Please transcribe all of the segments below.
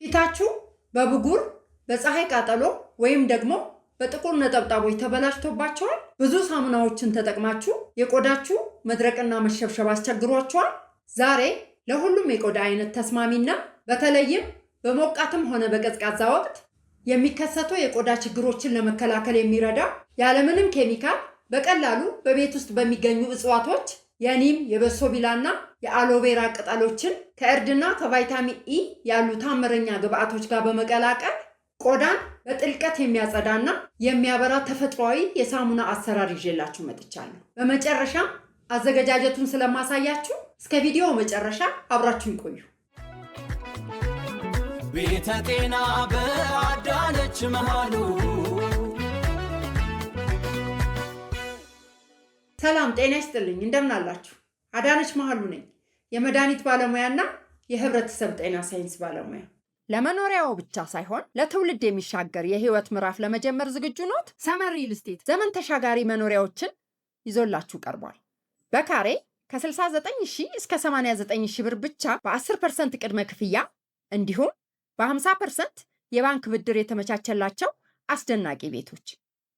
ፊታችሁ በብጉር በፀሐይ ቃጠሎ ወይም ደግሞ በጥቁር ነጠብጣቦች ተበላሽቶባችኋል? ብዙ ሳሙናዎችን ተጠቅማችሁ የቆዳችሁ መድረቅና መሸብሸብ አስቸግሯችኋል? ዛሬ ለሁሉም የቆዳ አይነት ተስማሚና በተለይም በሞቃትም ሆነ በቀዝቃዛ ወቅት የሚከሰቱ የቆዳ ችግሮችን ለመከላከል የሚረዳ ያለምንም ኬሚካል በቀላሉ በቤት ውስጥ በሚገኙ እጽዋቶች የኒም የበሶቢላና የአሎቬራ ቅጠሎችን ከእርድና ከቫይታሚን ኢ ያሉ ታምረኛ ግብአቶች ጋር በመቀላቀል ቆዳን በጥልቀት የሚያጸዳና የሚያበራ ተፈጥሯዊ የሳሙና አሰራር ይዤላችሁ መጥቻለሁ። በመጨረሻም አዘገጃጀቱን ስለማሳያችሁ እስከ ቪዲዮ መጨረሻ አብራችሁ ይቆዩ። ቤተ ጤና በአዳነች መሃሉ። ሰላም ጤና ይስጥልኝ፣ እንደምን አላችሁ? አዳነች መሃሉ ነኝ፣ የመድኃኒት ባለሙያና የህብረተሰብ ጤና ሳይንስ ባለሙያ። ለመኖሪያው ብቻ ሳይሆን ለትውልድ የሚሻገር የህይወት ምዕራፍ ለመጀመር ዝግጁ ኖት? ሰመር ሪል ስቴት ዘመን ተሻጋሪ መኖሪያዎችን ይዞላችሁ ቀርቧል። በካሬ ከ69,000 እስከ 89,000 ብር ብቻ በ10% ቅድመ ክፍያ እንዲሁም በ50% የባንክ ብድር የተመቻቸላቸው አስደናቂ ቤቶች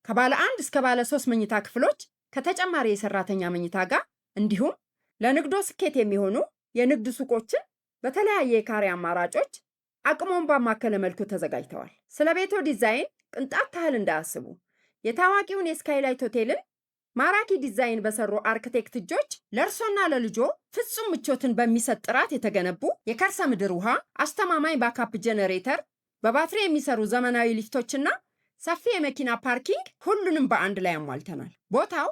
ከባለ 1 እስከ ባለ 3 መኝታ ክፍሎች ከተጨማሪ የሰራተኛ መኝታ ጋር እንዲሁም ለንግዶ ስኬት የሚሆኑ የንግድ ሱቆችን በተለያየ የካሬ አማራጮች አቅሞን ባማከለ መልኩ ተዘጋጅተዋል። ስለ ቤቶ ዲዛይን ቅንጣት ታህል እንዳያስቡ የታዋቂውን የስካይላይት ሆቴልን ማራኪ ዲዛይን በሰሩ አርክቴክት እጆች ለእርሶና ለልጆ ፍጹም ምቾትን በሚሰጥ ጥራት የተገነቡ የከርሰ ምድር ውሃ፣ አስተማማኝ ባካፕ ጄኔሬተር፣ በባትሪ የሚሰሩ ዘመናዊ ሊፍቶችና ሰፊ የመኪና ፓርኪንግ ሁሉንም በአንድ ላይ አሟልተናል። ቦታው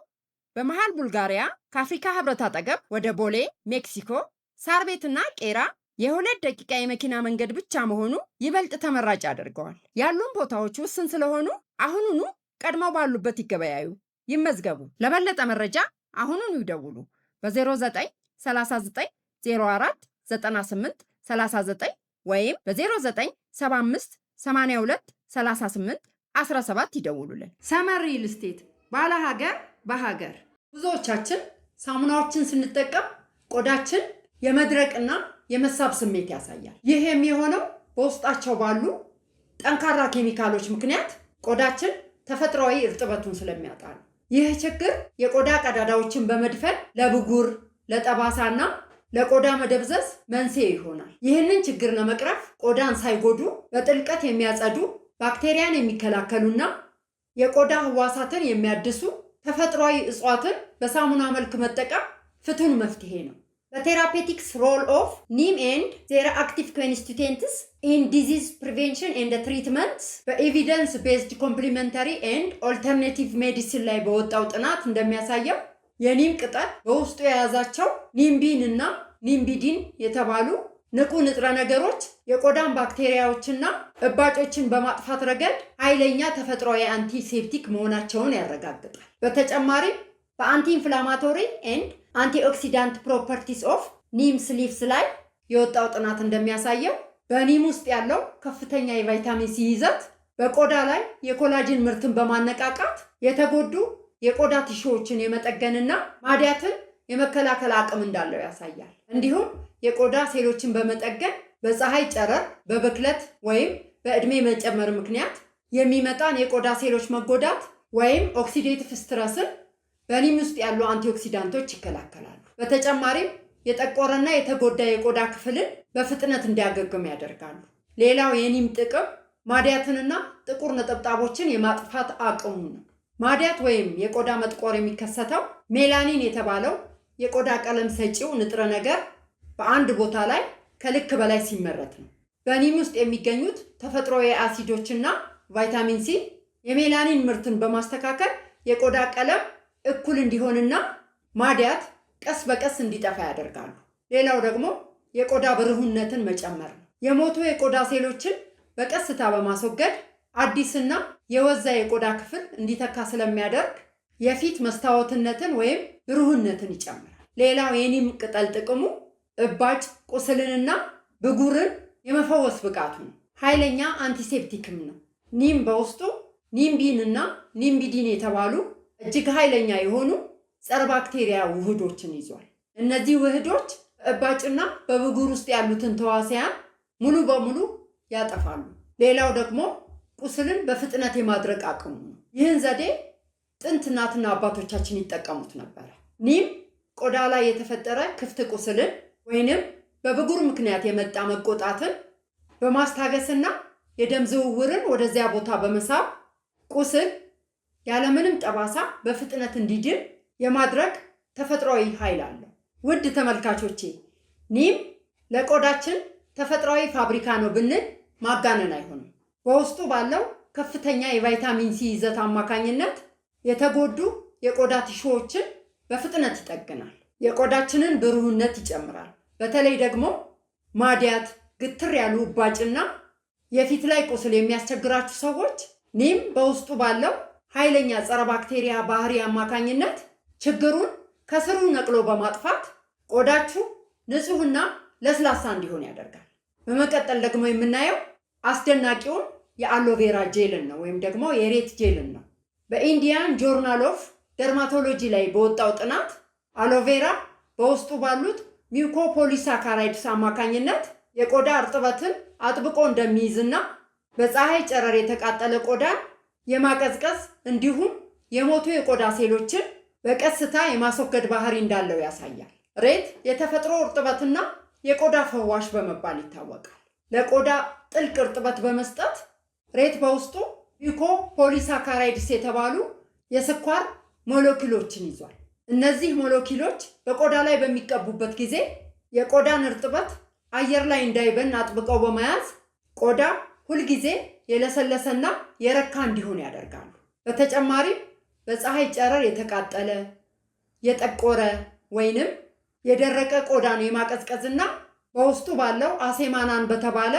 በመሃል ቡልጋሪያ ከአፍሪካ ህብረት አጠገብ ወደ ቦሌ ሜክሲኮ ሳር ቤትና ቄራ የ2 ደቂቃ የመኪና መንገድ ብቻ መሆኑ ይበልጥ ተመራጭ ያደርገዋል። ያሉን ቦታዎች ውስን ስለሆኑ አሁኑኑ ቀድመው ባሉበት ይገበያዩ፣ ይመዝገቡ። ለበለጠ መረጃ አሁኑኑ ይደውሉ በ0939 04 98 39 ወይም በ0975 82 38 17 ይደውሉልን። ሰመር ሪል ስቴት ባለ ሀገር በሀገር። ብዙዎቻችን ሳሙናዎችን ስንጠቀም ቆዳችን የመድረቅና የመሳብ ስሜት ያሳያል። ይህ የሚሆነው በውስጣቸው ባሉ ጠንካራ ኬሚካሎች ምክንያት ቆዳችን ተፈጥሯዊ እርጥበቱን ስለሚያጣ ነው። ይህ ችግር የቆዳ ቀዳዳዎችን በመድፈን ለብጉር፣ ለጠባሳና ለቆዳ መደብዘዝ መንስኤ ይሆናል። ይህንን ችግር ለመቅረፍ ቆዳን ሳይጎዱ በጥልቀት የሚያጸዱ ባክቴሪያን የሚከላከሉና የቆዳ ህዋሳትን የሚያድሱ ተፈጥሯዊ እጽዋትን በሳሙና መልክ መጠቀም ፍቱን መፍትሄ ነው። በቴራፔቲክስ ሮል ኦፍ ኒም ኤንድ ዜር አክቲቭ ኮንስቲቱየንትስ ኢን ዲዚዝ ፕሪቬንሽን ኤንድ ትሪትመንት በኤቪደንስ ቤዝድ ኮምፕሊመንታሪ ኤንድ ኦልተርኔቲቭ ሜዲሲን ላይ በወጣው ጥናት እንደሚያሳየው የኒም ቅጠል በውስጡ የያዛቸው ኒምቢን እና ኒምቢዲን የተባሉ ንቁ ንጥረ ነገሮች የቆዳን ባክቴሪያዎችና እባጮችን በማጥፋት ረገድ ኃይለኛ ተፈጥሯዊ አንቲሴፕቲክ መሆናቸውን ያረጋግጣል። በተጨማሪም በአንቲ ኢንፍላማቶሪ ኤንድ አንቲኦክሲዳንት ፕሮፐርቲስ ኦፍ ኒም ሊቭስ ላይ የወጣው ጥናት እንደሚያሳየው በኒም ውስጥ ያለው ከፍተኛ የቫይታሚን ሲ ይዘት በቆዳ ላይ የኮላጅን ምርትን በማነቃቃት የተጎዱ የቆዳ ቲሹዎችን የመጠገንና ማዲያትን የመከላከል አቅም እንዳለው ያሳያል። እንዲሁም የቆዳ ሴሎችን በመጠገን በፀሐይ ጨረር፣ በብክለት ወይም በእድሜ መጨመር ምክንያት የሚመጣን የቆዳ ሴሎች መጎዳት ወይም ኦክሲዴቲቭ ስትረስን በኒም ውስጥ ያሉ አንቲኦክሲዳንቶች ይከላከላሉ። በተጨማሪም የጠቆረና የተጎዳ የቆዳ ክፍልን በፍጥነት እንዲያገግም ያደርጋሉ። ሌላው የኒም ጥቅም ማዲያትንና ጥቁር ነጠብጣቦችን የማጥፋት አቅሙ ነው። ማዲያት ወይም የቆዳ መጥቆር የሚከሰተው ሜላኒን የተባለው የቆዳ ቀለም ሰጪው ንጥረ ነገር በአንድ ቦታ ላይ ከልክ በላይ ሲመረት ነው። በኒም ውስጥ የሚገኙት ተፈጥሯዊ አሲዶችና ቫይታሚን ሲ የሜላኒን ምርትን በማስተካከል የቆዳ ቀለም እኩል እንዲሆንና ማዲያት ቀስ በቀስ እንዲጠፋ ያደርጋሉ። ሌላው ደግሞ የቆዳ ብሩህነትን መጨመር ነው። የሞቱ የቆዳ ሴሎችን በቀስታ በማስወገድ አዲስና የወዛ የቆዳ ክፍል እንዲተካ ስለሚያደርግ የፊት መስታወትነትን ወይም ብሩህነትን ይጨምራል። ሌላው የኒም ቅጠል ጥቅሙ እባጭ፣ ቁስልንና ብጉርን የመፈወስ ብቃቱ ነው። ኃይለኛ አንቲሴፕቲክም ነው። ኒም በውስጡ ኒምቢን እና ኒምቢዲን የተባሉ እጅግ ኃይለኛ የሆኑ ጸረ ባክቴሪያ ውህዶችን ይዟል። እነዚህ ውህዶች በእባጭና በብጉር ውስጥ ያሉትን ተዋሲያን ሙሉ በሙሉ ያጠፋሉ። ሌላው ደግሞ ቁስልን በፍጥነት የማድረቅ አቅሙ ነው። ይህን ዘዴ ጥንት እናትና አባቶቻችን ይጠቀሙት ነበር። ኒም ቆዳ ላይ የተፈጠረ ክፍት ቁስልን ወይንም በብጉር ምክንያት የመጣ መቆጣትን በማስታገስና የደም ዝውውርን ወደዚያ ቦታ በመሳብ ቁስል ያለምንም ጠባሳ በፍጥነት እንዲድን የማድረግ ተፈጥሯዊ ኃይል አለው። ውድ ተመልካቾቼ ኒም ለቆዳችን ተፈጥሯዊ ፋብሪካ ነው ብንል ማጋነን አይሆንም። በውስጡ ባለው ከፍተኛ የቫይታሚን ሲ ይዘት አማካኝነት የተጎዱ የቆዳ ቲሹዎችን በፍጥነት ይጠግናል። የቆዳችንን ብሩህነት ይጨምራል። በተለይ ደግሞ ማዲያት፣ ግትር ያሉ እባጭና የፊት ላይ ቁስል የሚያስቸግራችሁ ሰዎች ኒም በውስጡ ባለው ኃይለኛ ጸረ ባክቴሪያ ባህሪ አማካኝነት ችግሩን ከስሩ ነቅሎ በማጥፋት ቆዳችሁ ንጹህና ለስላሳ እንዲሆን ያደርጋል። በመቀጠል ደግሞ የምናየው አስደናቂውን የአሎቬራ ጄልን ነው ወይም ደግሞ የሬት ጄልን ነው። በኢንዲያን ጆርናል ኦፍ ደርማቶሎጂ ላይ በወጣው ጥናት አሎቬራ በውስጡ ባሉት ሚውኮፖሊሳካራይድስ አማካኝነት የቆዳ እርጥበትን አጥብቆ እንደሚይዝና በፀሐይ ጨረር የተቃጠለ ቆዳን የማቀዝቀዝ እንዲሁም የሞቱ የቆዳ ሴሎችን በቀስታ የማስወገድ ባህሪ እንዳለው ያሳያል። ሬት የተፈጥሮ እርጥበትና የቆዳ ፈዋሽ በመባል ይታወቃል። ለቆዳ ጥልቅ እርጥበት በመስጠት ሬት በውስጡ ሚውኮፖሊሳካራይድስ የተባሉ የስኳር ሞለኪውሎችን ይዟል። እነዚህ ሞለኪውሎች በቆዳ ላይ በሚቀቡበት ጊዜ የቆዳን እርጥበት አየር ላይ እንዳይበን አጥብቀው በመያዝ ቆዳ ሁልጊዜ የለሰለሰና የረካ እንዲሆን ያደርጋሉ። በተጨማሪም በፀሐይ ጨረር የተቃጠለ፣ የጠቆረ ወይንም የደረቀ ቆዳን የማቀዝቀዝና በውስጡ ባለው አሴማናን በተባለ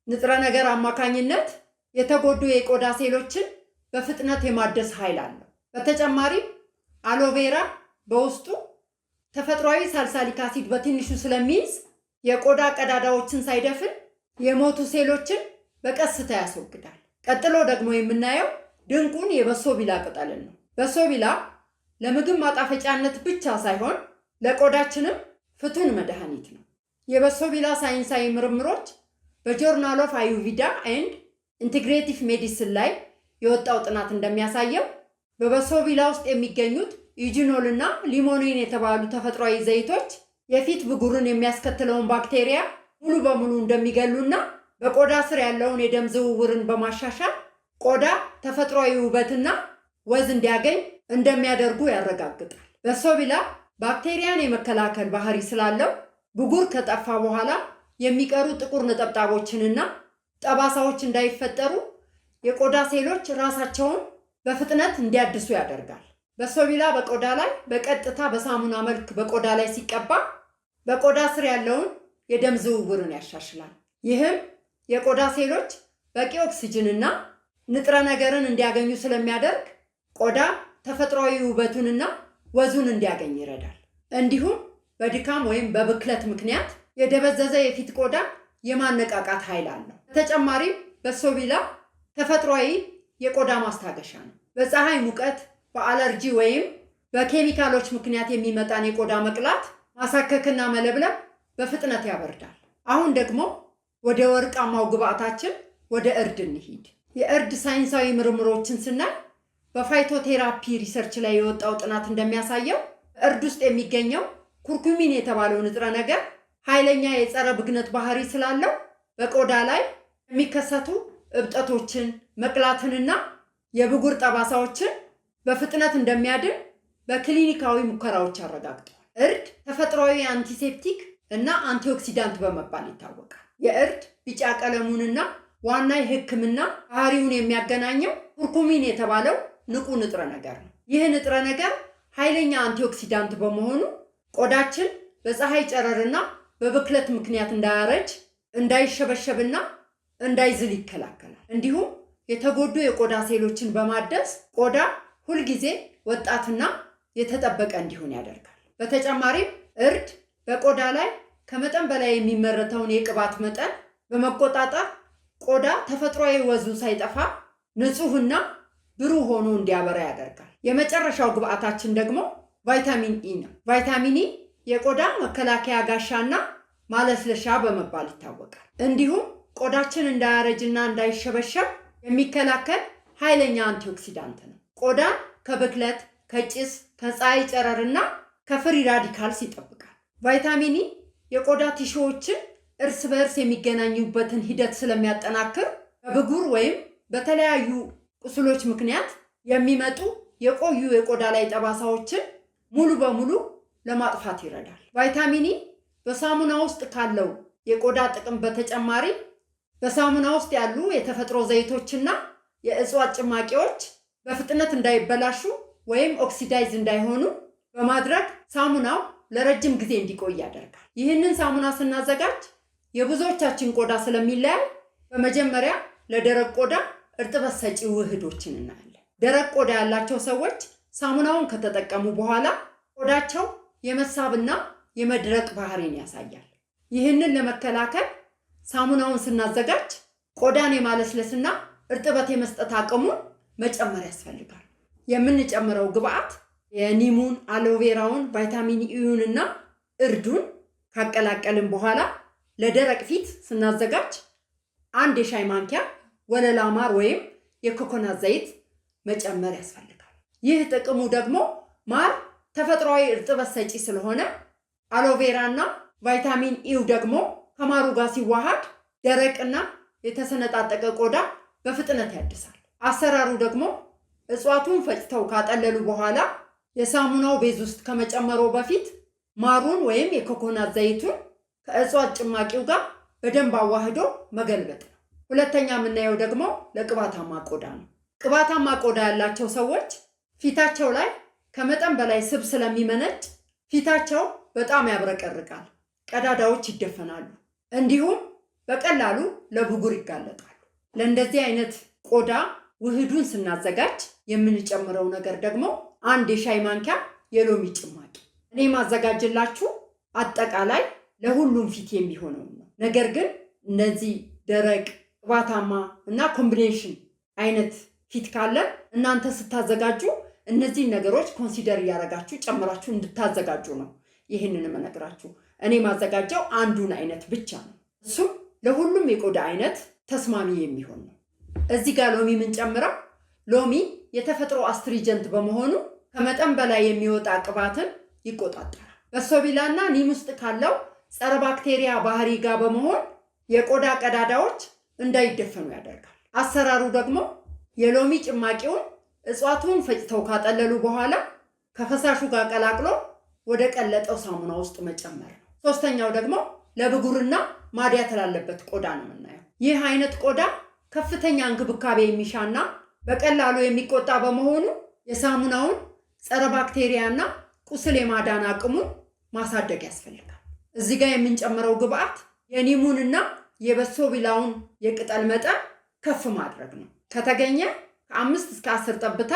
ንጥረ ነገር አማካኝነት የተጎዱ የቆዳ ሴሎችን በፍጥነት የማደስ ኃይል አለው። በተጨማሪም አሎቬራ በውስጡ ተፈጥሯዊ ሳልሳሊክ አሲድ በትንሹ ስለሚይዝ የቆዳ ቀዳዳዎችን ሳይደፍን የሞቱ ሴሎችን በቀስታ ያስወግዳል። ቀጥሎ ደግሞ የምናየው ድንቁን የበሶቢላ ቅጠልን ነው። በሶቢላ ለምግብ ማጣፈጫነት ብቻ ሳይሆን ለቆዳችንም ፍቱን መድኃኒት ነው። የበሶቢላ ሳይንሳዊ ምርምሮች በጆርናል ኦፍ አዩርቬዳ ኤንድ ኢንቴግሬቲቭ ሜዲሲን ላይ የወጣው ጥናት እንደሚያሳየው በበሶቢላ ውስጥ የሚገኙት ኢጂኖል እና ሊሞኒን የተባሉ ተፈጥሯዊ ዘይቶች የፊት ብጉርን የሚያስከትለውን ባክቴሪያ ሙሉ በሙሉ እንደሚገሉና በቆዳ ስር ያለውን የደም ዝውውርን በማሻሻል ቆዳ ተፈጥሯዊ ውበትና ወዝ እንዲያገኝ እንደሚያደርጉ ያረጋግጣል። በሶቢላ ባክቴሪያን የመከላከል ባህሪ ስላለው ብጉር ከጠፋ በኋላ የሚቀሩ ጥቁር ነጠብጣቦችንና ጠባሳዎች እንዳይፈጠሩ የቆዳ ሴሎች ራሳቸውን በፍጥነት እንዲያድሱ ያደርጋል። በሶቢላ በቆዳ ላይ በቀጥታ በሳሙና መልክ በቆዳ ላይ ሲቀባ በቆዳ ስር ያለውን የደም ዝውውርን ያሻሽላል። ይህም የቆዳ ሴሎች በቂ ኦክሲጅንና ንጥረ ነገርን እንዲያገኙ ስለሚያደርግ ቆዳ ተፈጥሯዊ ውበቱንና ወዙን እንዲያገኝ ይረዳል። እንዲሁም በድካም ወይም በብክለት ምክንያት የደበዘዘ የፊት ቆዳ የማነቃቃት ኃይል አለው። በተጨማሪም በሶቢላ ተፈጥሯዊ የቆዳ ማስታገሻ ነው። በፀሐይ ሙቀት፣ በአለርጂ ወይም በኬሚካሎች ምክንያት የሚመጣን የቆዳ መቅላት፣ ማሳከክና መለብለብ በፍጥነት ያበርዳል። አሁን ደግሞ ወደ ወርቃማው ግብአታችን ወደ እርድ እንሂድ። የእርድ ሳይንሳዊ ምርምሮችን ስናይ በፋይቶቴራፒ ሪሰርች ላይ የወጣው ጥናት እንደሚያሳየው እርድ ውስጥ የሚገኘው ኩርኩሚን የተባለው ንጥረ ነገር ኃይለኛ የጸረ ብግነት ባህሪ ስላለው በቆዳ ላይ የሚከሰቱ እብጠቶችን፣ መቅላትንና የብጉር ጠባሳዎችን በፍጥነት እንደሚያድን በክሊኒካዊ ሙከራዎች አረጋግጠዋል። እርድ ተፈጥሯዊ አንቲሴፕቲክ እና አንቲኦክሲዳንት በመባል ይታወቃል። የእርድ ቢጫ ቀለሙንና ዋና የሕክምና ባህሪውን የሚያገናኘው ኩርኩሚን የተባለው ንቁ ንጥረ ነገር ነው። ይህ ንጥረ ነገር ኃይለኛ አንቲኦክሲዳንት በመሆኑ ቆዳችን በፀሐይ ጨረርና በብክለት ምክንያት እንዳያረጅ፣ እንዳይሸበሸብና እንዳይዝል ይከላከላል። እንዲሁም የተጎዱ የቆዳ ሴሎችን በማደስ ቆዳ ሁልጊዜ ወጣትና የተጠበቀ እንዲሆን ያደርጋል። በተጨማሪም እርድ በቆዳ ላይ ከመጠን በላይ የሚመረተውን የቅባት መጠን በመቆጣጠር ቆዳ ተፈጥሯዊ ወዙ ሳይጠፋ ንጹህና ብሩህ ሆኖ እንዲያበራ ያደርጋል። የመጨረሻው ግብአታችን ደግሞ ቫይታሚን ኢ ነው። ቫይታሚን ኢ የቆዳ መከላከያ ጋሻና ማለስለሻ በመባል ይታወቃል። እንዲሁም ቆዳችን እንዳያረጅና እንዳይሸበሸብ የሚከላከል ኃይለኛ አንቲኦክሲዳንት ነው። ቆዳን ከብክለት፣ ከጭስ፣ ከፀሐይ ጨረርና ከፍሪ ራዲካልስ ይጠብቃል። ቫይታሚን ኢ የቆዳ ቲሹዎችን እርስ በእርስ የሚገናኙበትን ሂደት ስለሚያጠናክር በብጉር ወይም በተለያዩ ቁስሎች ምክንያት የሚመጡ የቆዩ የቆዳ ላይ ጠባሳዎችን ሙሉ በሙሉ ለማጥፋት ይረዳል። ቫይታሚን ኢ በሳሙና ውስጥ ካለው የቆዳ ጥቅም በተጨማሪ በሳሙና ውስጥ ያሉ የተፈጥሮ ዘይቶችና የእጽዋት ጭማቂዎች በፍጥነት እንዳይበላሹ ወይም ኦክሲዳይዝ እንዳይሆኑ በማድረግ ሳሙናው ለረጅም ጊዜ እንዲቆይ ያደርጋል። ይህንን ሳሙና ስናዘጋጅ የብዙዎቻችን ቆዳ ስለሚለያይ በመጀመሪያ ለደረቅ ቆዳ እርጥበት ሰጪ ውህዶችን እናያለን። ደረቅ ቆዳ ያላቸው ሰዎች ሳሙናውን ከተጠቀሙ በኋላ ቆዳቸው የመሳብና የመድረቅ ባህሪን ያሳያል። ይህንን ለመከላከል ሳሙናውን ስናዘጋጅ ቆዳን የማለስለስና እርጥበት የመስጠት አቅሙን መጨመር ያስፈልጋል። የምንጨምረው ግብአት የኒሙን፣ አሎቬራውን፣ ቫይታሚን ኢዩን እና እርዱን ካቀላቀልን በኋላ ለደረቅ ፊት ስናዘጋጅ 1 የሻይ ማንኪያ ወለላ ማር ወይም የኮኮናት ዘይት መጨመር ያስፈልጋል። ይህ ጥቅሙ ደግሞ ማር ተፈጥሯዊ እርጥበት ሰጪ ስለሆነ አሎቬራ እና ቫይታሚን ኢው ደግሞ ከማሩ ጋር ሲዋሃድ ደረቅና የተሰነጣጠቀ ቆዳ በፍጥነት ያድሳል። አሰራሩ ደግሞ እጽዋቱን ፈጭተው ካጠለሉ በኋላ የሳሙናው ቤዝ ውስጥ ከመጨመሮ በፊት ማሩን ወይም የኮኮናት ዘይቱን ከእጽዋት ጭማቂው ጋር በደንብ አዋህዶ መገልበጥ ነው። ሁለተኛ የምናየው ደግሞ ለቅባታማ ቆዳ ነው። ቅባታማ ቆዳ ያላቸው ሰዎች ፊታቸው ላይ ከመጠን በላይ ስብ ስለሚመነጭ ፊታቸው በጣም ያብረቀርቃል፣ ቀዳዳዎች ይደፈናሉ፣ እንዲሁም በቀላሉ ለብጉር ይጋለጣሉ። ለእንደዚህ አይነት ቆዳ ውህዱን ስናዘጋጅ የምንጨምረው ነገር ደግሞ 1 የሻይ ማንኪያ የሎሚ ጭማቂ። እኔ ማዘጋጅላችሁ አጠቃላይ ለሁሉም ፊት የሚሆነው ነው። ነገር ግን እነዚህ ደረቅ፣ ቅባታማ እና ኮምቢኔሽን አይነት ፊት ካለ እናንተ ስታዘጋጁ እነዚህን ነገሮች ኮንሲደር እያደረጋችሁ ጨምራችሁ እንድታዘጋጁ ነው ይህንን የምነግራችሁ። እኔ ማዘጋጀው አንዱን አይነት ብቻ ነው። እሱም ለሁሉም የቆዳ አይነት ተስማሚ የሚሆን ነው። እዚህ ጋር ሎሚ የምንጨምረው ሎሚ የተፈጥሮ አስትሪጀንት በመሆኑ ከመጠን በላይ የሚወጣ ቅባትን ይቆጣጠራል። በሶቢላና ኒም ውስጥ ካለው ጸረ ባክቴሪያ ባህሪ ጋር በመሆን የቆዳ ቀዳዳዎች እንዳይደፈኑ ያደርጋል። አሰራሩ ደግሞ የሎሚ ጭማቂውን እጽዋቱን ፈጭተው ካጠለሉ በኋላ ከፈሳሹ ጋር ቀላቅሎ ወደ ቀለጠው ሳሙና ውስጥ መጨመር ነው። ሶስተኛው ደግሞ ለብጉርና ማዲያት ላለበት ቆዳ ነው የምናየው። ይህ አይነት ቆዳ ከፍተኛ እንክብካቤ የሚሻና በቀላሉ የሚቆጣ በመሆኑ የሳሙናውን ጸረ ባክቴሪያና ቁስል የማዳን አቅሙን ማሳደግ ያስፈልጋል። እዚህ ጋር የምንጨምረው ግብአት የኒሙንና የበሶቢላውን የቅጠል መጠን ከፍ ማድረግ ነው። ከተገኘ ከ5 እስከ 10 ጠብታ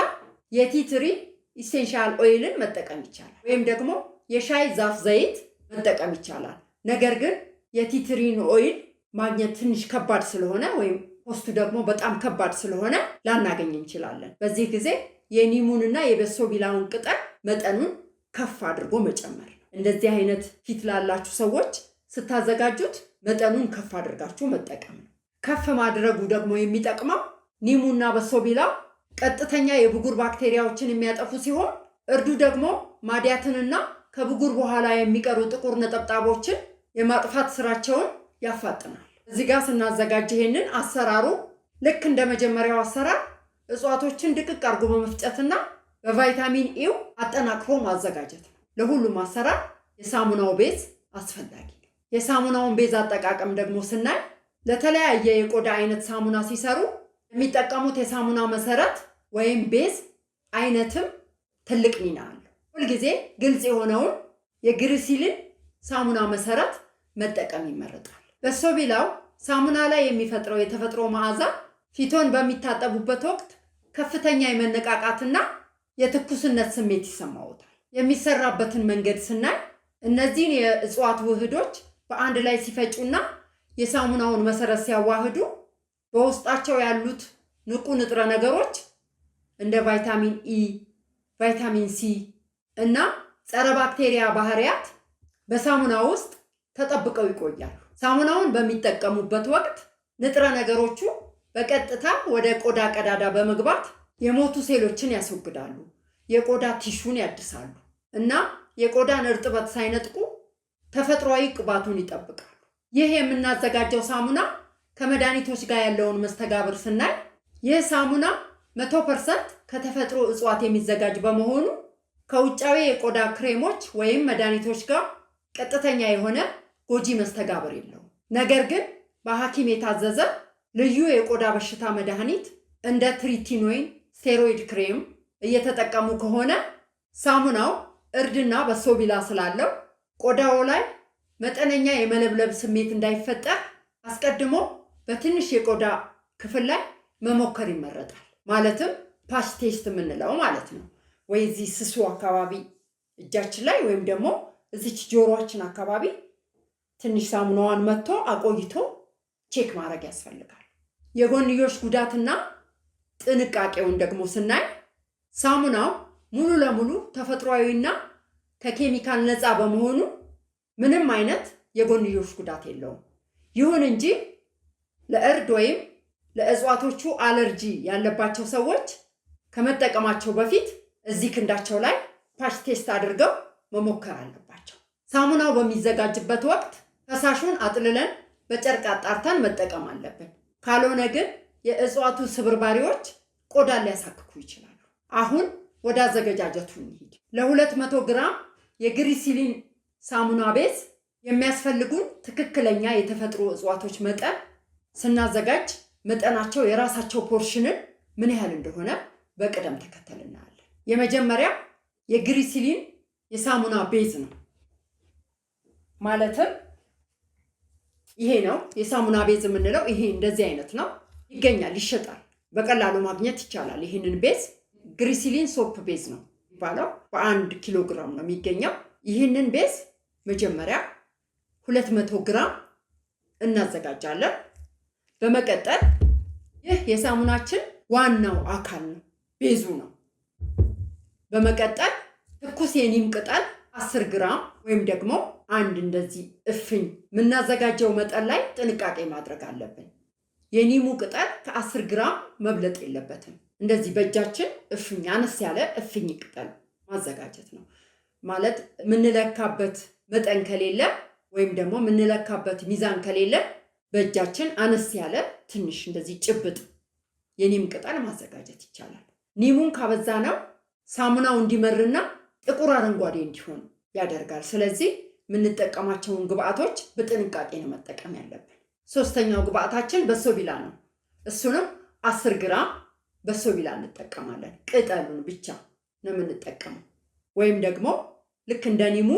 የቲትሪ ኢሴንሻል ኦይልን መጠቀም ይቻላል፣ ወይም ደግሞ የሻይ ዛፍ ዘይት መጠቀም ይቻላል። ነገር ግን የቲትሪን ኦይል ማግኘት ትንሽ ከባድ ስለሆነ ወይም ኮስቱ ደግሞ በጣም ከባድ ስለሆነ ላናገኝ እንችላለን። በዚህ ጊዜ የኒሙንና የበሶቢላውን ቅጠል መጠኑን ከፍ አድርጎ መጨመር ነው። እንደዚህ አይነት ፊት ላላችሁ ሰዎች ስታዘጋጁት መጠኑን ከፍ አድርጋችሁ መጠቀም ነው። ከፍ ማድረጉ ደግሞ የሚጠቅመው ኒሙና በሶቢላው ቀጥተኛ የብጉር ባክቴሪያዎችን የሚያጠፉ ሲሆን እርዱ ደግሞ ማዲያትንና ከብጉር በኋላ የሚቀሩ ጥቁር ነጠብጣቦችን የማጥፋት ስራቸውን ያፋጥናል። እዚህ ጋር ስናዘጋጅ ይሄንን አሰራሩ ልክ እንደ መጀመሪያው አሰራር እጽዋቶችን ድቅቅ አድርጎ በመፍጨትና በቫይታሚን ኢው አጠናክሮ ማዘጋጀት ነው። ለሁሉም አሰራር የሳሙናው ቤዝ አስፈላጊ ነው። የሳሙናውን ቤዝ አጠቃቀም ደግሞ ስናይ ለተለያየ የቆዳ አይነት ሳሙና ሲሰሩ የሚጠቀሙት የሳሙና መሰረት ወይም ቤዝ አይነትም ትልቅ ሚና አለው። ሁልጊዜ ግልጽ የሆነውን የግሪሲሊን ሳሙና መሰረት መጠቀም ይመረጣል። በሶቢላው ሳሙና ላይ የሚፈጥረው የተፈጥሮ መዓዛ ፊቶን በሚታጠቡበት ወቅት ከፍተኛ የመነቃቃትና የትኩስነት ስሜት ይሰማዎታል። የሚሰራበትን መንገድ ስናይ እነዚህን የእጽዋት ውህዶች በአንድ ላይ ሲፈጩና የሳሙናውን መሰረት ሲያዋህዱ በውስጣቸው ያሉት ንቁ ንጥረ ነገሮች እንደ ቫይታሚን ኢ፣ ቫይታሚን ሲ እና ጸረ ባክቴሪያ ባህሪያት በሳሙና ውስጥ ተጠብቀው ይቆያሉ። ሳሙናውን በሚጠቀሙበት ወቅት ንጥረ ነገሮቹ በቀጥታ ወደ ቆዳ ቀዳዳ በመግባት የሞቱ ሴሎችን ያስወግዳሉ፣ የቆዳ ቲሹን ያድሳሉ እና የቆዳን እርጥበት ሳይነጥቁ ተፈጥሯዊ ቅባቱን ይጠብቃሉ። ይህ የምናዘጋጀው ሳሙና ከመድኃኒቶች ጋር ያለውን መስተጋብር ስናይ ይህ ሳሙና 100% ከተፈጥሮ እጽዋት የሚዘጋጅ በመሆኑ ከውጫዊ የቆዳ ክሬሞች ወይም መድኃኒቶች ጋር ቀጥተኛ የሆነ ጎጂ መስተጋብር የለውም። ነገር ግን በሐኪም የታዘዘ ልዩ የቆዳ በሽታ መድኃኒት እንደ ትሪቲኖይን፣ ስቴሮይድ ክሬም እየተጠቀሙ ከሆነ ሳሙናው እርድና በሶቢላ ስላለው ቆዳው ላይ መጠነኛ የመለብለብ ስሜት እንዳይፈጠር አስቀድሞ በትንሽ የቆዳ ክፍል ላይ መሞከር ይመረጣል። ማለትም ፓች ቴስት የምንለው ማለት ነው። ወይ እዚህ ስሱ አካባቢ እጃችን ላይ ወይም ደግሞ እዚች ጆሮአችን አካባቢ ትንሽ ሳሙናዋን መጥቶ አቆይቶ ቼክ ማድረግ ያስፈልጋል። የጎንዮሽ ጉዳትና ጥንቃቄውን ደግሞ ስናይ ሳሙናው ሙሉ ለሙሉ ተፈጥሯዊና ከኬሚካል ነፃ በመሆኑ ምንም አይነት የጎንዮሽ ጉዳት የለውም። ይሁን እንጂ ለእርድ ወይም ለእጽዋቶቹ አለርጂ ያለባቸው ሰዎች ከመጠቀማቸው በፊት እዚህ ክንዳቸው ላይ ፓች ቴስት አድርገው መሞከር አለባቸው። ሳሙናው በሚዘጋጅበት ወቅት ፈሳሹን አጥልለን በጨርቅ አጣርተን መጠቀም አለብን። ካልሆነ ግን የእጽዋቱ ስብርባሪዎች ቆዳን ሊያሳክኩ ይችላሉ። አሁን ወደ አዘገጃጀቱ እንሂድ። ለ200 ግራም የግሪሲሊን ሳሙና ቤዝ የሚያስፈልጉን ትክክለኛ የተፈጥሮ እጽዋቶች መጠን ስናዘጋጅ መጠናቸው የራሳቸው ፖርሽንን ምን ያህል እንደሆነ በቅደም ተከተል እናያለን። የመጀመሪያ የግሪሲሊን የሳሙና ቤዝ ነው። ማለትም ይሄ ነው የሳሙና ቤዝ የምንለው። ይሄ እንደዚህ አይነት ነው፣ ይገኛል፣ ይሸጣል፣ በቀላሉ ማግኘት ይቻላል። ይህንን ቤዝ ግሪሲሊን ሶፕ ቤዝ ነው የሚባለው። በ1 ኪሎ ግራም ነው የሚገኘው። ይህንን ቤዝ መጀመሪያ 200 ግራም እናዘጋጃለን። በመቀጠል ይህ የሳሙናችን ዋናው አካል ነው፣ ቤዙ ነው። በመቀጠል ትኩስ የኒም ቅጠል 10 ግራም ወይም ደግሞ አንድ እንደዚህ እፍኝ የምናዘጋጀው መጠን ላይ ጥንቃቄ ማድረግ አለብን። የኒሙ ቅጠል ከ10 ግራም መብለጥ የለበትም። እንደዚህ በእጃችን እፍኝ፣ አነስ ያለ እፍኝ ቅጠል ማዘጋጀት ነው። ማለት የምንለካበት መጠን ከሌለ ወይም ደግሞ የምንለካበት ሚዛን ከሌለ በእጃችን አነስ ያለ ትንሽ እንደዚህ ጭብጥ የኒም ቅጠል ማዘጋጀት ይቻላል። ኒሙን ካበዛ ነው ሳሙናው እንዲመርና ጥቁር አረንጓዴ እንዲሆን ያደርጋል። ስለዚህ የምንጠቀማቸውን ግብአቶች በጥንቃቄ ነው መጠቀም ያለብን። ሶስተኛው ግብአታችን በሶቢላ ነው። እሱንም 10 ግራም በሶቢላ እንጠቀማለን። ቅጠሉን ብቻ ነው የምንጠቀመው። ወይም ደግሞ ልክ እንደ ኒሙ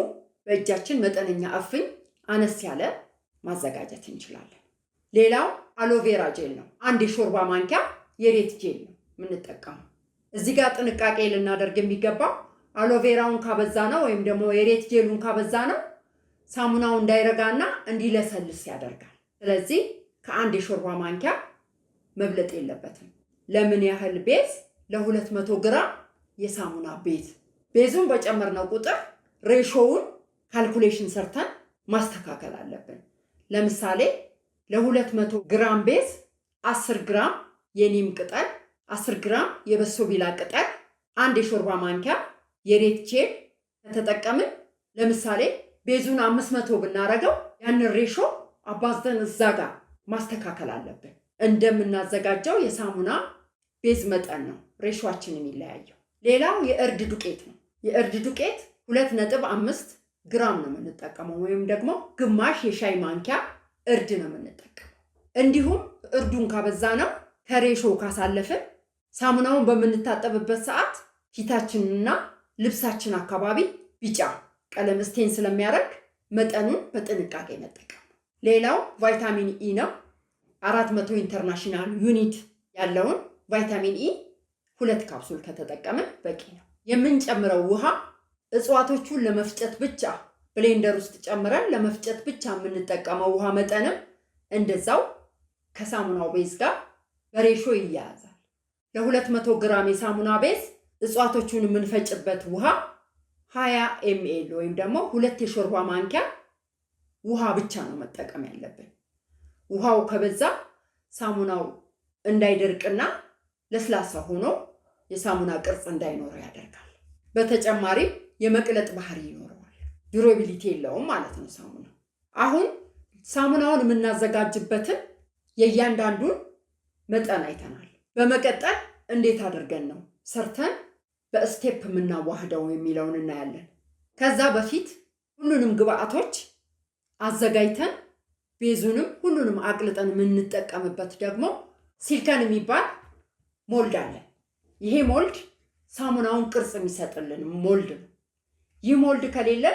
በእጃችን መጠነኛ እፍኝ አነስ ያለ ማዘጋጀት እንችላለን። ሌላው አሎቬራ ጄል ነው። 1 የሾርባ ማንኪያ የሬት ጄል ነው የምንጠቀመው። እዚህ ጋር ጥንቃቄ ልናደርግ የሚገባው አሎቬራውን ካበዛ ነው ወይም ደግሞ የሬት ጄሉን ካበዛ ነው ሳሙናው እንዳይረጋና እንዲለሰልስ ያደርጋል። ስለዚህ ከ1 የሾርባ ማንኪያ መብለጥ የለበትም። ለምን ያህል ቤዝ? ለ200 ግራም የሳሙና ቤዝ። ቤዙን በጨመርነው ቁጥር ሬሾውን ካልኩሌሽን ሰርተን ማስተካከል አለብን። ለምሳሌ ለ200 ግራም ቤዝ 10 ግራም የኒም ቅጠል፣ 10 ግራም የበሶቢላ ቅጠል፣ 1 የሾርባ ማንኪያ የሬት ጄል ከተጠቀምን ለምሳሌ ቤዙን 500 ብናረገው ያንን ሬሾ አባዝተን እዛ ጋር ማስተካከል አለብን። እንደምናዘጋጀው የሳሙና ቤዝ መጠን ነው ሬሾአችን የሚለያየው። ሌላው የእርድ ዱቄት ነው። የእርድ ዱቄት 2.5 ግራም ነው የምንጠቀመው፣ ወይም ደግሞ ግማሽ የሻይ ማንኪያ እርድ ነው የምንጠቀመው። እንዲሁም እርዱን ካበዛ ነው ከሬሾ ካሳለፍን ሳሙናውን በምንታጠብበት ሰዓት ፊታችንና ልብሳችን አካባቢ ቢጫ ቀለም ስቴን ስለሚያደርግ መጠኑን በጥንቃቄ መጠቀም። ሌላው ቫይታሚን ኢ ነው። 400 ኢንተርናሽናል ዩኒት ያለውን ቫይታሚን ኢ 2 ካፕሱል ከተጠቀምን በቂ ነው። የምንጨምረው ውሃ እጽዋቶቹን ለመፍጨት ብቻ ብሌንደር ውስጥ ጨምረን ለመፍጨት ብቻ የምንጠቀመው ውሃ መጠንም እንደዛው ከሳሙናው ቤዝ ጋር በሬሾ ይያያዛል። ለ200 ግራም የሳሙና ቤዝ እጽዋቶቹን የምንፈጭበት ውሃ 20 ml ወይም ደግሞ 2 የሾርባ ማንኪያ ውሃ ብቻ ነው መጠቀም ያለብን። ውሃው ከበዛ ሳሙናው እንዳይደርቅና ለስላሳ ሆኖ የሳሙና ቅርጽ እንዳይኖረው ያደርጋል። በተጨማሪም የመቅለጥ ባህሪ ይኖረዋል። ዱራቢሊቲ የለውም ማለት ነው ሳሙና። አሁን ሳሙናውን የምናዘጋጅበትን የእያንዳንዱን መጠን አይተናል። በመቀጠል እንዴት አድርገን ነው ሰርተን በስቴፕ የምናዋህደው የሚለውን እናያለን። ከዛ በፊት ሁሉንም ግብአቶች አዘጋጅተን ቤዙንም ሁሉንም አቅልጠን የምንጠቀምበት ደግሞ ሲልከን የሚባል ሞልድ አለ። ይሄ ሞልድ ሳሙናውን ቅርጽ የሚሰጥልን ሞልድ ነው። ይህ ሞልድ ከሌለ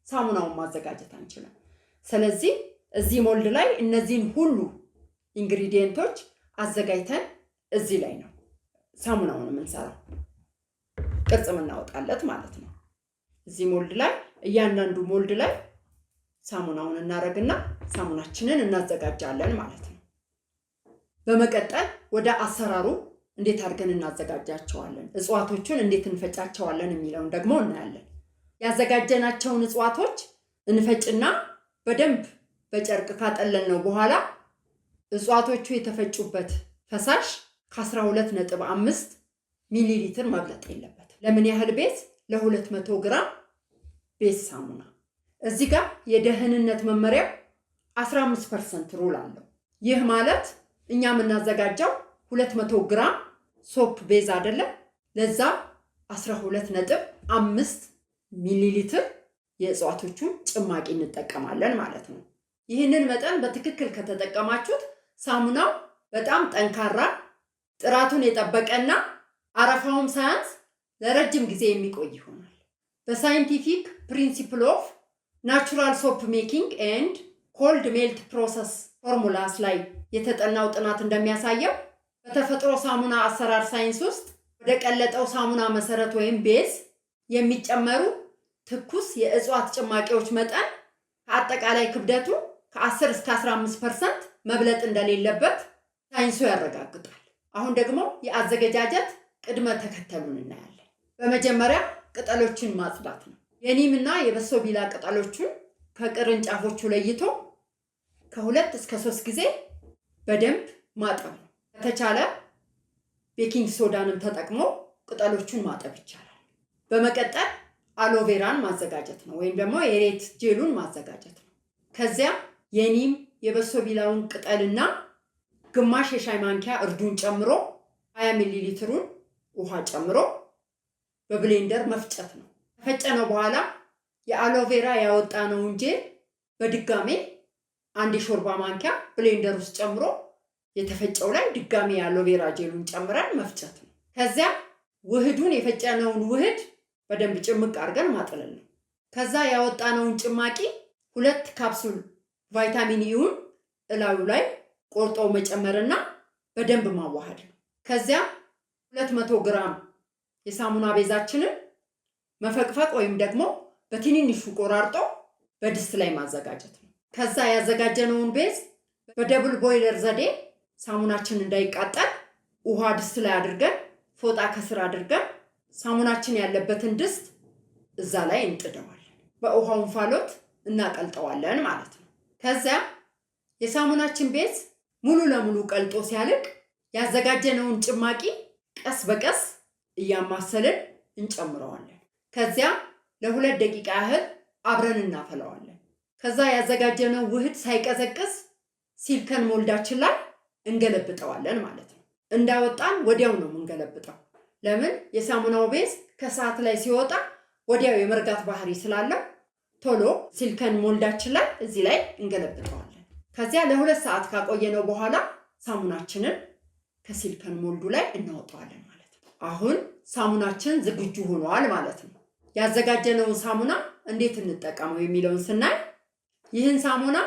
ሳሙናውን ማዘጋጀት አንችልም። ስለዚህ እዚህ ሞልድ ላይ እነዚህን ሁሉ ኢንግሪዲየንቶች አዘጋጅተን እዚህ ላይ ነው ሳሙናውን የምንሰራው፣ ቅርጽ የምናወጣለት ማለት ነው። እዚህ ሞልድ ላይ እያንዳንዱ ሞልድ ላይ ሳሙናውን እናደርግና ሳሙናችንን እናዘጋጃለን ማለት ነው። በመቀጠል ወደ አሰራሩ እንዴት አድርገን እናዘጋጃቸዋለን፣ እጽዋቶቹን እንዴት እንፈጫቸዋለን የሚለውን ደግሞ እናያለን። ያዘጋጀናቸውን እጽዋቶች እንፈጭና በደንብ በጨርቅ ካጠለልነው በኋላ እጽዋቶቹ የተፈጩበት ፈሳሽ ከ12.5 ሚሊ ሊትር መብለጥ የለበትም። ለምን ያህል ቤዝ? ለ200 ግራም ቤዝ ሳሙና። እዚህ ጋር የደህንነት መመሪያው 15% ሩል አለው። ይህ ማለት እኛ የምናዘጋጀው 200 ግራም ሶፕ ቤዝ አይደለም። ለዛ 12.5 ሚሊ ሊትር የእጽዋቶቹን ጭማቂ እንጠቀማለን ማለት ነው። ይህንን መጠን በትክክል ከተጠቀማችሁት ሳሙናው በጣም ጠንካራ፣ ጥራቱን የጠበቀና አረፋውም ሳያንስ ለረጅም ጊዜ የሚቆይ ይሆናል። በሳይንቲፊክ ፕሪንሲፕል ኦፍ ናቹራል ሶፕ ሜኪንግ ኤንድ ኮልድ ሜልት ፕሮሰስ ፎርሙላስ ላይ የተጠናው ጥናት እንደሚያሳየው በተፈጥሮ ሳሙና አሰራር ሳይንስ ውስጥ ወደ ቀለጠው ሳሙና መሰረት ወይም ቤዝ የሚጨመሩ ትኩስ የእጽዋት ጭማቂዎች መጠን ከአጠቃላይ ክብደቱ ከ10 እስከ 15% መብለጥ እንደሌለበት ሳይንሱ ያረጋግጣል። አሁን ደግሞ የአዘገጃጀት ቅድመ ተከተሉን እናያለን። በመጀመሪያ ቅጠሎችን ማጽዳት ነው። የኒምና የበሶቢላ ቅጠሎቹን ከቅርንጫፎቹ ለይቶ ከ2 እስከ 3 ጊዜ በደንብ ማጠብ ነው። ከተቻለ ቤኪንግ ሶዳንም ተጠቅሞ ቅጠሎቹን ማጠብ ይቻላል። በመቀጠል አሎቬራን ማዘጋጀት ነው፣ ወይም ደግሞ የሬት ጄሉን ማዘጋጀት ነው። ከዚያ የኒም የበሶቢላውን ቅጠልና ግማሽ የሻይ ማንኪያ እርዱን ጨምሮ 20 ሚሊ ሊትሩን ውሃ ጨምሮ በብሌንደር መፍጨት ነው። ከፈጨነው በኋላ የአሎቬራ ያወጣነውን ጄል በድጋሜ 1 የሾርባ ማንኪያ ብሌንደር ውስጥ ጨምሮ የተፈጨው ላይ ድጋሜ የአሎቬራ ጄሉን ጨምረን መፍጨት ነው። ከዚያ ውህዱን የፈጨነውን ውህድ በደንብ ጭምቅ አድርገን ማጥለል ነው። ከዛ ያወጣነውን ጭማቂ 2 ካፕሱል ቫይታሚን ኢውን እላዩ ላይ ቆርጦ መጨመርና በደንብ ማዋሃድ ነው። ከዚያ 200 ግራም የሳሙና ቤዛችንን መፈቅፈቅ ወይም ደግሞ በትንንሹ ቆራርጦ በድስት ላይ ማዘጋጀት ነው። ከዛ ያዘጋጀነውን ቤዝ በደብል ቦይለር ዘዴ ሳሙናችን እንዳይቃጠል ውሃ ድስት ላይ አድርገን ፎጣ ከስር አድርገን ሳሙናችን ያለበትን ድስት እዛ ላይ እንጥደዋለን። በውሃው እንፋሎት እናቀልጠዋለን ማለት ነው። ከዚያ የሳሙናችን ቤዝ ሙሉ ለሙሉ ቀልጦ ሲያልቅ ያዘጋጀነውን ጭማቂ ቀስ በቀስ እያማሰልን እንጨምረዋለን። ከዚያ ለ2 ደቂቃ ያህል አብረን እናፈላዋለን። ከዛ ያዘጋጀነው ውህድ ሳይቀዘቅዝ ሲልከን ሞልዳችን ላይ እንገለብጠዋለን ማለት ነው። እንዳወጣን ወዲያው ነው የምንገለብጠው። ለምን? የሳሙናው ቤዝ ከሰዓት ላይ ሲወጣ ወዲያው የመርጋት ባህሪ ስላለው ቶሎ ሲልከን ሞልዳችን ላይ እዚህ ላይ እንገለብጠዋለን። ከዚያ ለ2 ሰዓት ካቆየነው በኋላ ሳሙናችንን ከሲልከን ሞልዱ ላይ እናወጣዋለን ማለት ነው። አሁን ሳሙናችን ዝግጁ ሆኗል ማለት ነው። ያዘጋጀነውን ሳሙና እንዴት እንጠቀመው የሚለውን ስናይ ይህን ሳሙና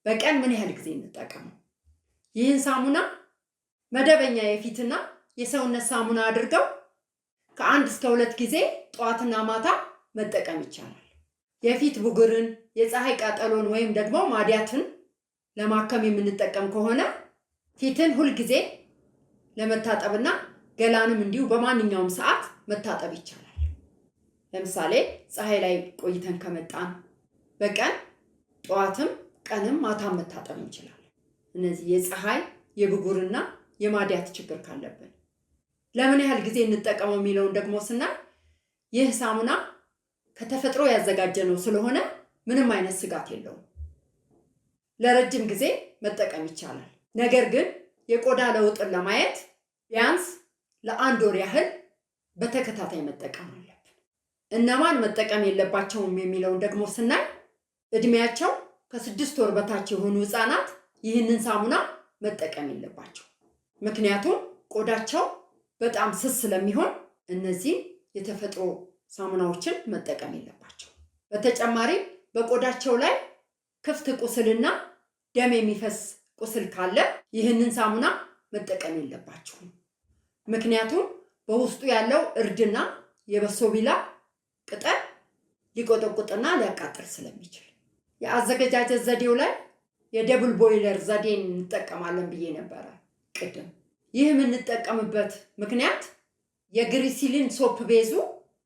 በቀን ምን ያህል ጊዜ እንጠቀመው? ይህን ሳሙና መደበኛ የፊትና የሰውነት ሳሙና አድርገው ከ1 እስከ 2 ጊዜ ጠዋትና ማታ መጠቀም ይቻላል። የፊት ቡግርን፣ የፀሐይ ቃጠሎን ወይም ደግሞ ማዲያትን ለማከም የምንጠቀም ከሆነ ፊትን ሁል ጊዜ ለመታጠብና ገላንም እንዲሁ በማንኛውም ሰዓት መታጠብ ይቻላል። ለምሳሌ ፀሐይ ላይ ቆይተን ከመጣን በቀን ጠዋትም ቀንም ማታም መታጠብ እንችላለን። እነዚህ የፀሐይ የብጉርና የማዲያት ችግር ካለብን። ለምን ያህል ጊዜ እንጠቀመው የሚለውን ደግሞ ስናይ ይህ ሳሙና ከተፈጥሮ ያዘጋጀነው ስለሆነ ምንም አይነት ስጋት የለውም። ለረጅም ጊዜ መጠቀም ይቻላል። ነገር ግን የቆዳ ለውጥን ለማየት ቢያንስ ለ1 ወር ያህል በተከታታይ መጠቀም አለብን። እነማን መጠቀም የለባቸውም የሚለውን ደግሞ ስናይ እድሜያቸው ከ6 ወር በታች የሆኑ ህፃናት ይህንን ሳሙና መጠቀም የለባቸው። ምክንያቱም ቆዳቸው በጣም ስስ ስለሚሆን እነዚህ የተፈጥሮ ሳሙናዎችን መጠቀም የለባቸው። በተጨማሪ በቆዳቸው ላይ ክፍት ቁስልና ደም የሚፈስ ቁስል ካለ ይህንን ሳሙና መጠቀም የለባቸውም። ምክንያቱም በውስጡ ያለው እርድና የበሶቢላ ቅጠል ሊቆጠቁጥና ሊያቃጥል ስለሚችል። የአዘገጃጀት ዘዴው ላይ የደብል ቦይለር ዘዴን እንጠቀማለን ብዬ ነበረ ቅድም። ይህ የምንጠቀምበት ምክንያት የግሪሲሊን ሶፕ ቤዙ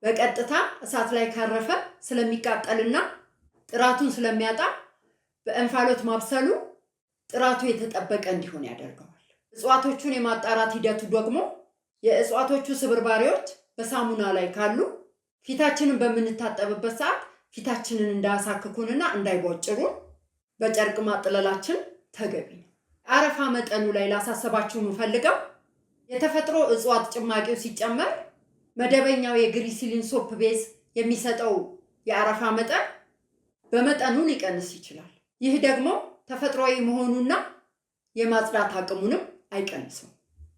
በቀጥታ እሳት ላይ ካረፈ ስለሚቃጠልና ጥራቱን ስለሚያጣ በእንፋሎት ማብሰሉ ጥራቱ የተጠበቀ እንዲሆን ያደርገዋል። እጽዋቶቹን የማጣራት ሂደቱ ደግሞ የእጽዋቶቹ ስብርባሪዎች በሳሙና ላይ ካሉ ፊታችንን በምንታጠብበት ሰዓት ፊታችንን እንዳያሳክኩንና እንዳይቦጭሩን በጨርቅ ማጥለላችን ተገቢ ነው። አረፋ መጠኑ ላይ ላሳሰባችሁ የምፈልገው የተፈጥሮ እጽዋት ጭማቂው ሲጨመር መደበኛው የግሪሲሊን ሶፕ ቤዝ የሚሰጠው የአረፋ መጠን በመጠኑ ሊቀንስ ይችላል። ይህ ደግሞ ተፈጥሯዊ መሆኑና የማጽዳት አቅሙንም አይቀንስም።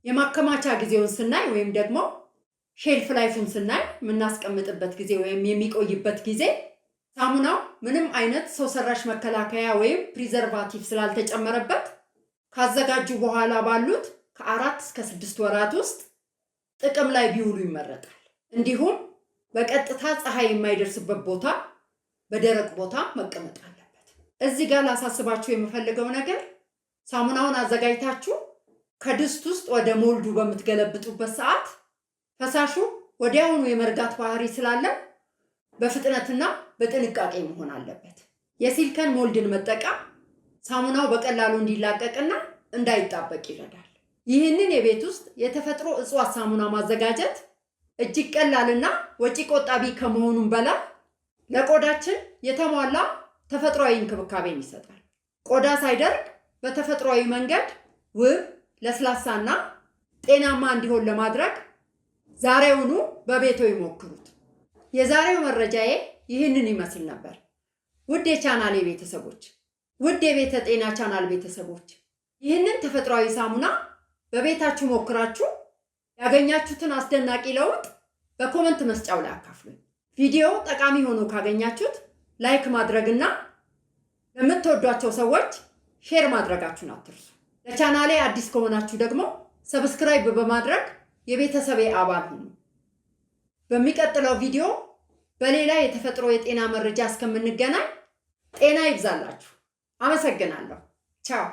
የማከማቻ ጊዜውን ስናይ ወይም ደግሞ ሼልፍ ላይፉን ስናይ የምናስቀምጥበት ጊዜ ወይም የሚቆይበት ጊዜ ሳሙናው ምንም አይነት ሰው ሰራሽ መከላከያ ወይም ፕሪዘርቫቲቭ ስላልተጨመረበት ካዘጋጁ በኋላ ባሉት ከ4 እስከ 6 ወራት ውስጥ ጥቅም ላይ ቢውሉ ይመረጣል። እንዲሁም በቀጥታ ፀሐይ የማይደርስበት ቦታ፣ በደረቅ ቦታ መቀመጥ አለበት። እዚህ ጋር ላሳስባችሁ የምፈልገው ነገር ሳሙናውን አዘጋጅታችሁ ከድስት ውስጥ ወደ ሞልዱ በምትገለብጡበት ሰዓት ፈሳሹ ወዲያውኑ የመርጋት ባህሪ ስላለው በፍጥነትና በጥንቃቄ መሆን አለበት። የሲሊከን ሞልድን መጠቀም ሳሙናው በቀላሉ እንዲላቀቅና እንዳይጣበቅ ይረዳል። ይህንን የቤት ውስጥ የተፈጥሮ እጽዋት ሳሙና ማዘጋጀት እጅግ ቀላልና ወጪ ቆጣቢ ከመሆኑም በላይ ለቆዳችን የተሟላ ተፈጥሯዊ እንክብካቤን ይሰጣል። ቆዳ ሳይደርቅ በተፈጥሯዊ መንገድ ውብ፣ ለስላሳና ጤናማ እንዲሆን ለማድረግ ዛሬውኑ በቤቶ ይሞክሩት። የዛሬው መረጃዬ ይህንን ይመስል ነበር። ውድ የቻናሌ ቤተሰቦች፣ ውድ የቤተ ጤና ቻናል ቤተሰቦች ይህንን ተፈጥሯዊ ሳሙና በቤታችሁ ሞክራችሁ ያገኛችሁትን አስደናቂ ለውጥ በኮመንት መስጫው ላይ አካፍሉኝ። ቪዲዮ ጠቃሚ ሆኖ ካገኛችሁት ላይክ ማድረግና ለምትወዷቸው ሰዎች ሼር ማድረጋችሁን አትርሱ። ለቻናሌ አዲስ ከሆናችሁ ደግሞ ሰብስክራይብ በማድረግ የቤተሰቤ አባል ሁኑ። በሚቀጥለው ቪዲዮ በሌላ የተፈጥሮ የጤና መረጃ እስከምንገናኝ ጤና ይብዛላችሁ። አመሰግናለሁ። ቻው።